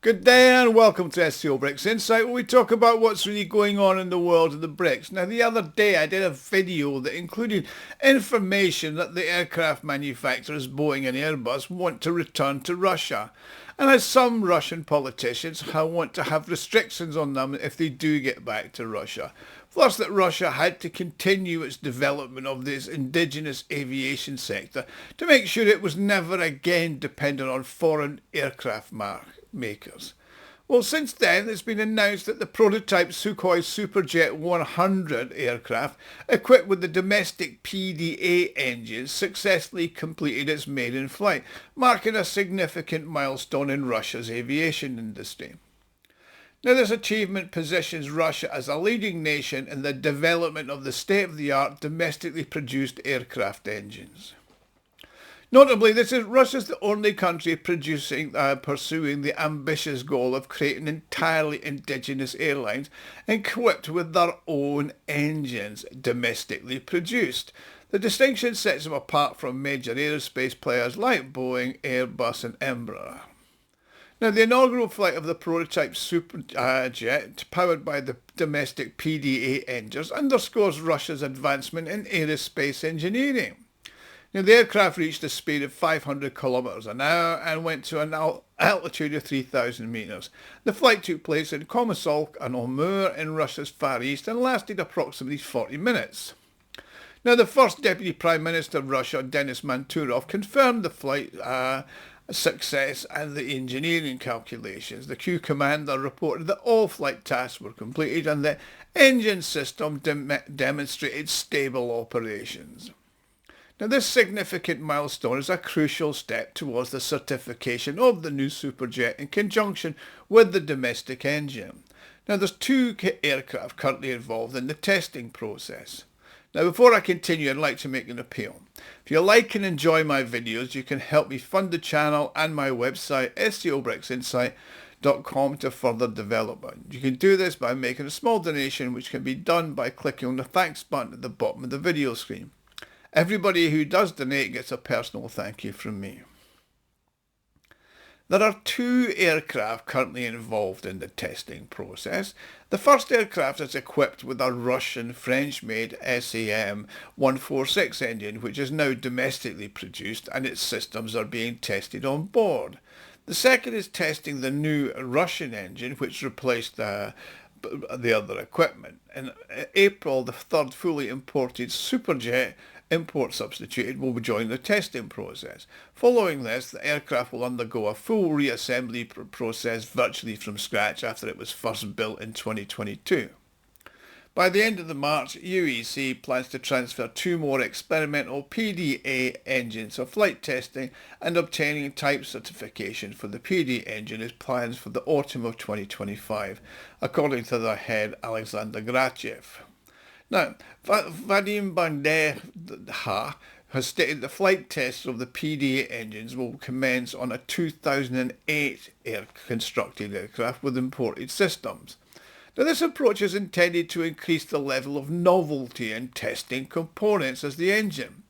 Good day and welcome to SCO BRICS Insight, where we talk about what's really going on in the world of the BRICS. Now, the other day I did a video that included information that the aircraft manufacturers Boeing and Airbus want to return to Russia. And as some Russian politicians want to have restrictions on them if they do get back to Russia. Plus that Russia had to continue its development of this indigenous aviation sector to make sure it was never again dependent on foreign aircraft makers. Well, since then, it's been announced that the prototype Sukhoi Superjet 100 aircraft, equipped with the domestic PD-8 engines, successfully completed its maiden flight, marking a significant milestone in Russia's aviation industry. Now, this achievement positions Russia as a leading nation in the development of the state-of-the-art domestically produced aircraft engines. Notably, Russia's the only country pursuing the ambitious goal of creating entirely indigenous airlines equipped with their own engines, domestically produced. The distinction sets them apart from major aerospace players like Boeing, Airbus and Embraer. Now, the inaugural flight of the prototype Superjet, powered by the domestic PD-8 engines, underscores Russia's advancement in aerospace engineering. Now, the aircraft reached a speed of 500 kilometers an hour and went to an altitude of 3,000 meters. The flight took place in Komsomolsk and Amur in Russia's Far East and lasted approximately 40 minutes. Now, the first Deputy Prime Minister of Russia, Denis Manturov, confirmed the flight success and the engineering calculations. The Q commander reported that all flight tasks were completed and the engine system demonstrated stable operations. Now, this significant milestone is a crucial step towards the certification of the new Superjet in conjunction with the domestic engine. Now, there's two aircraft currently involved in the testing process. Now, before I continue, I'd like to make an appeal. If you like and enjoy my videos, you can help me fund the channel and my website, SCO to further development. You can do this by making a small donation, which can be done by clicking on the thanks button at the bottom of the video screen. Everybody who does donate gets a personal thank you from me. There are two aircraft currently involved in the testing process. The first aircraft is equipped with a Russian French-made SAM-146 engine, which is now domestically produced, and its systems are being tested on board. The second is testing the new Russian engine, which replaced the other equipment. In April, the third fully imported Superjet import substituted will join the testing process. Following this, the aircraft will undergo a full reassembly process virtually from scratch after it was first built in 2022. By the end of March, UEC plans to transfer two more experimental PD-8 engines for flight testing, and obtaining type certification for the PD engine is planned for the autumn of 2025, according to their head Alexander Grachev. Now, Vadim Bandeha has stated the flight tests of the PD-8 engines will commence on a 2008 constructed aircraft with imported systems. Now, this approach is intended to increase the level of novelty in testing components as the engine,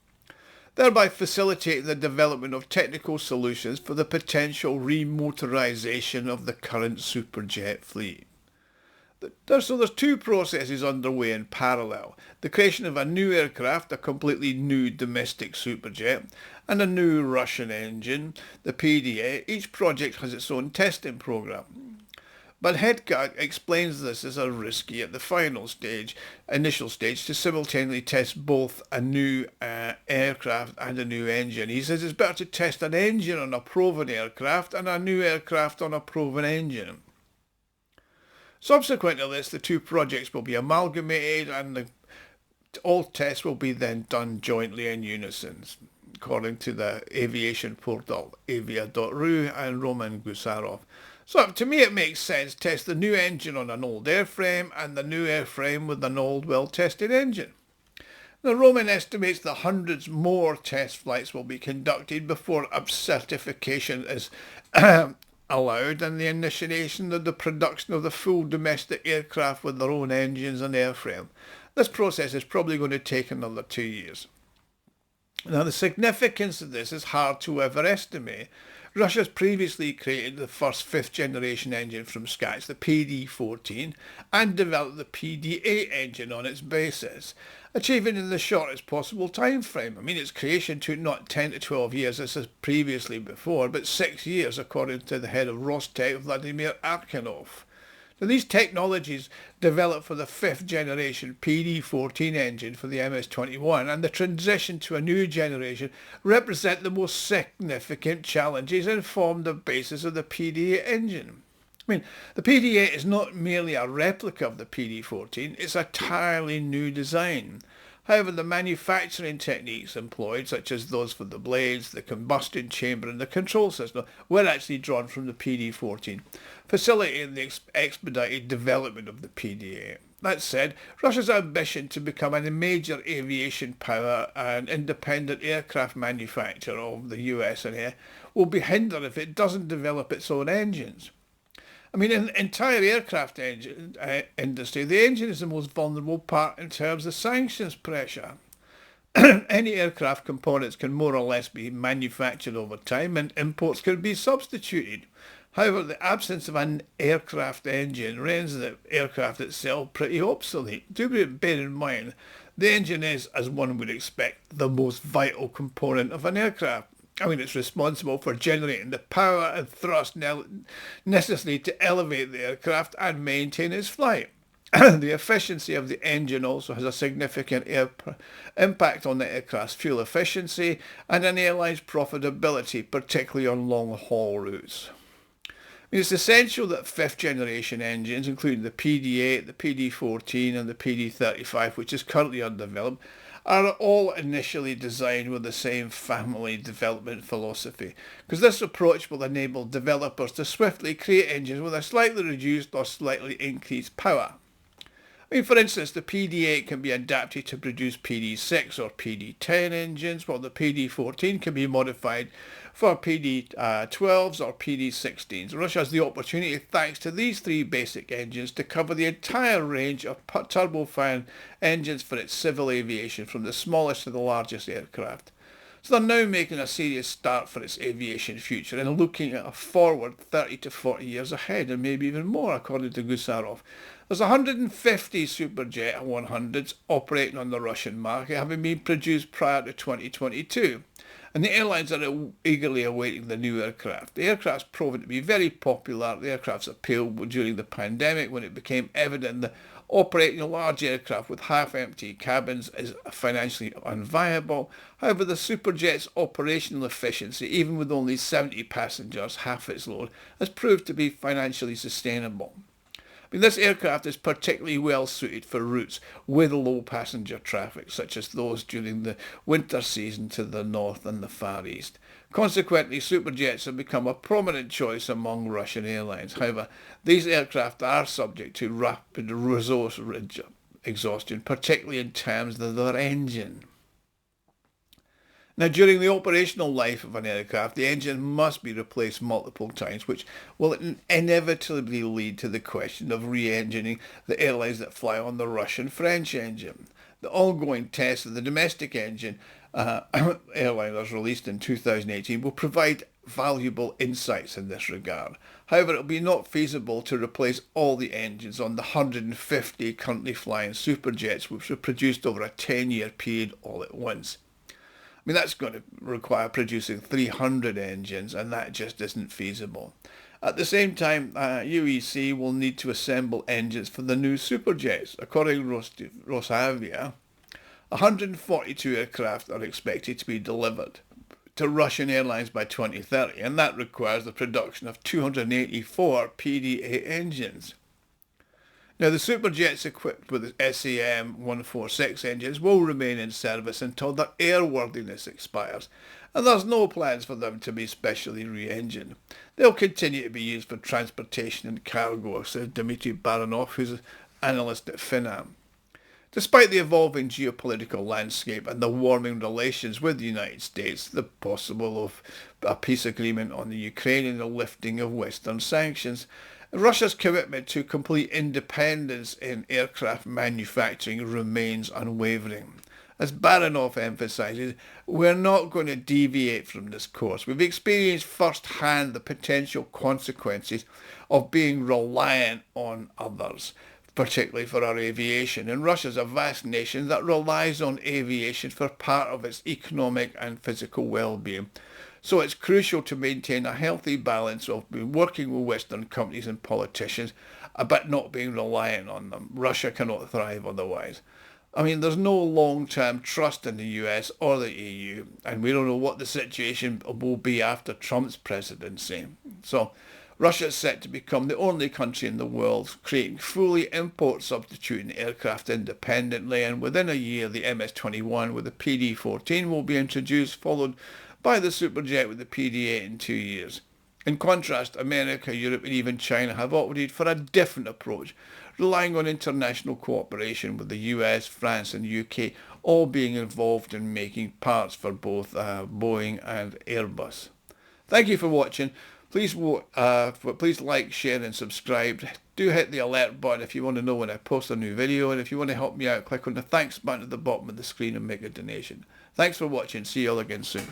thereby facilitating the development of technical solutions for the potential remotorization of the current Superjet fleet. So there's two processes underway in parallel: the creation of a new aircraft, a completely new domestic Superjet, and a new Russian engine, the PD-8. Each project has its own testing program. But Hedgard explains this as a risky at the initial stage, to simultaneously test both a new aircraft and a new engine. He says it's better to test an engine on a proven aircraft and a new aircraft on a proven engine. Subsequent to this, the two projects will be amalgamated and all tests will be then done jointly in unison, according to the aviation portal avia.ru and Roman Gusarov. So to me it makes sense: test the new engine on an old airframe and the new airframe with an old well-tested engine. Now, Roman estimates that hundreds more test flights will be conducted before certification is allowed and the initiation of the production of the full domestic aircraft with their own engines and airframe. This process is probably going to take another 2 years. Now, the significance of this is hard to overestimate, Russia's previously created the first fifth-generation engine from scratch, the PD-14, and developed the PD-8 engine on its basis, achieving in the shortest possible time frame. I mean, its creation took not 10 to 12 years, as is previously before, but 6 years, according to the head of Rostec, Vladimir Arkhanov. Now, these technologies developed for the fifth-generation PD-14 engine for the MS-21 and the transition to a new generation represent the most significant challenges and form the basis of the PD-8 engine. I mean, the PD-8 is not merely a replica of the PD-14, it's a entirely new design. However, the manufacturing techniques employed, such as those for the blades, the combustion chamber and the control system, were actually drawn from the PD-14, facilitating the expedited development of the PD-8. That said, Russia's ambition to become a major aviation power and independent aircraft manufacturer of the US and here will be hindered if it doesn't develop its own engines. I mean, in the entire aircraft industry, the engine is the most vulnerable part in terms of sanctions pressure. Any aircraft components can more or less be manufactured over time and imports can be substituted. However, the absence of an aircraft engine renders the aircraft itself pretty obsolete. Do bear in mind, the engine is, as one would expect, the most vital component of an aircraft. I mean, it's responsible for generating the power and thrust necessary to elevate the aircraft and maintain its flight. The efficiency of the engine also has a significant impact on the aircraft's fuel efficiency and an airline's profitability, particularly on long-haul routes. I mean, it's essential that fifth-generation engines, including the PD-8, the PD-14 and the PD-35, which is currently undeveloped, are all initially designed with the same family development philosophy, because this approach will enable developers to swiftly create engines with a slightly reduced or slightly increased power. I mean, for instance, the PD-8 can be adapted to produce PD-6 or PD-10 engines, while the PD-14 can be modified for PD-12s or PD-16s. Russia has the opportunity, thanks to these three basic engines, to cover the entire range of turbofan engines for its civil aviation, from the smallest to the largest aircraft. So they're now making a serious start for its aviation future and looking at a forward 30 to 40 years ahead, and maybe even more, according to Gusarov. There's 150 Superjet 100s operating on the Russian market, having been produced prior to 2022. And the airlines are eagerly awaiting the new aircraft. The aircraft's proven to be very popular. The aircraft's appeal during the pandemic, when it became evident that operating a large aircraft with half-empty cabins is financially unviable. However, the Superjet's operational efficiency, even with only 70 passengers, half its load, has proved to be financially sustainable. I mean, this aircraft is particularly well suited for routes with low passenger traffic, such as those during the winter season to the north and the Far East. Consequently, Superjets have become a prominent choice among Russian airlines. However, these aircraft are subject to rapid resource exhaustion, particularly in terms of their engine. Now, during the operational life of an aircraft, the engine must be replaced multiple times, which will inevitably lead to the question of re-engineering the airlines that fly on the Russian-French engine. The ongoing test of the domestic engine airliners released in 2018 will provide valuable insights in this regard. However, it will be not feasible to replace all the engines on the 150 currently flying Superjets, which were produced over a 10-year period all at once. I mean, that's going to require producing 300 engines, and that just isn't feasible. At the same time, UEC will need to assemble engines for the new Superjets. According to Rosavia, 142 aircraft are expected to be delivered to Russian airlines by 2030, and that requires the production of 284 PD-8 engines. Now, the Superjets equipped with SAM-146 engines will remain in service until their airworthiness expires, and there's no plans for them to be specially re-engined. They'll continue to be used for transportation and cargo, says Dmitry Baranov, who's an analyst at Finam. Despite the evolving geopolitical landscape and the warming relations with the United States, the possible of a peace agreement on the Ukraine and the lifting of Western sanctions, Russia's commitment to complete independence in aircraft manufacturing remains unwavering. As Baranov emphasises, we're not going to deviate from this course. We've experienced firsthand the potential consequences of being reliant on others, particularly for our aviation. And Russia's a vast nation that relies on aviation for part of its economic and physical well-being. So it's crucial to maintain a healthy balance of working with Western companies and politicians, but not being reliant on them. Russia cannot thrive otherwise. I mean, there's no long-term trust in the US or the EU, and we don't know what the situation will be after Trump's presidency. So Russia is set to become the only country in the world creating fully import substituting aircraft independently, and within a year the MS-21 with the PD-14 will be introduced, followed by the Superjet with the PD-8 in 2 years. In contrast, America, Europe and even China have opted for a different approach, relying on international cooperation with the US, France and UK all being involved in making parts for both Boeing and Airbus. Thank you for watching. Please like, share and subscribe. Do hit the alert button if you want to know when I post a new video, and if you want to help me out, click on the thanks button at the bottom of the screen and make a donation. Thanks for watching. See you all again soon.